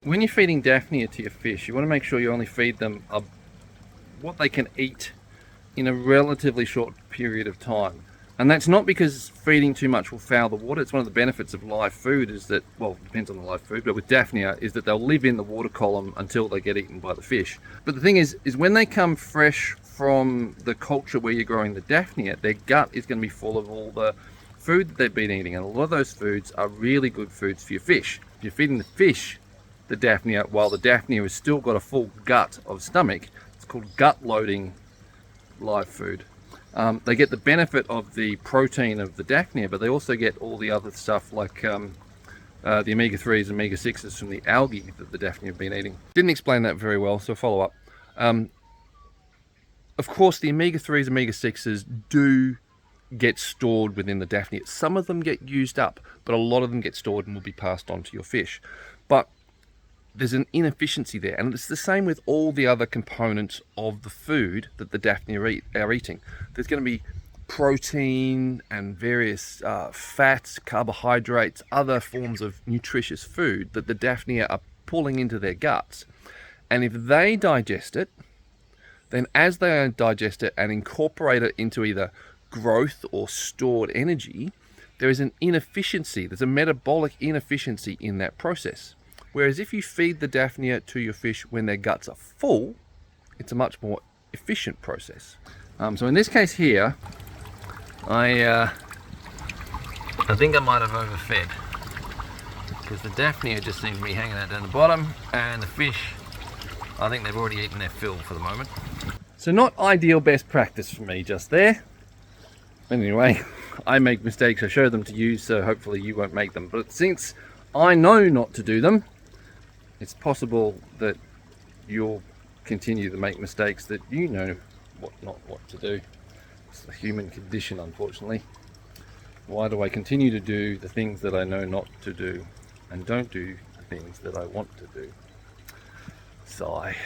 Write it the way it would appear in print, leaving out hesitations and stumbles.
When you're feeding Daphnia to your fish, you want to make sure you only feed them what they can eat in a relatively short period of time. And that's not because feeding too much will foul the water. It's one of the benefits of live food is that, well, it depends on the live food, but with Daphnia is that they'll live in the water column until they get eaten by the fish. But the thing is when they come fresh from the culture where you're growing the Daphnia, their gut is going to be full of all the food that they've been eating. And a lot of those foods are really good foods for your fish. If you're feeding the fish the Daphnia while the Daphnia has still got a full gut of stomach, it's called gut loading live food. They get the benefit of the protein of the Daphnia, but they also get all the other stuff like the omega-3s and omega-6s from the algae that the Daphnia have been eating. Didn't explain that very well, so follow up. Of course, the omega-3s and omega-6s do get stored within the Daphnia. Some of them get used up, but a lot of them get stored and will be passed on to your fish. But there's an inefficiency there, and it's the same with all the other components of the food that the Daphnia are eating. There's going to be protein and various fats, carbohydrates, other forms of nutritious food that the Daphnia are pulling into their guts. And if they digest it, then as they digest it and incorporate it into either growth or stored energy, there is an inefficiency, there's a metabolic inefficiency in that process. Whereas if you feed the Daphnia to your fish when their guts are full, it's a much more efficient process. So in this case here, I think I might have overfed, because the Daphnia just seem to be hanging out down the bottom, and the fish, I think they've already eaten their fill for the moment. So not ideal best practice for me just there. Anyway, I make mistakes, I show them to you, so hopefully you won't make them. But since I know not to do them, it's possible that you'll continue to make mistakes that you know not what to do. It's the human condition, unfortunately. Why do I continue to do the things that I know not to do and don't do the things that I want to do? Sigh.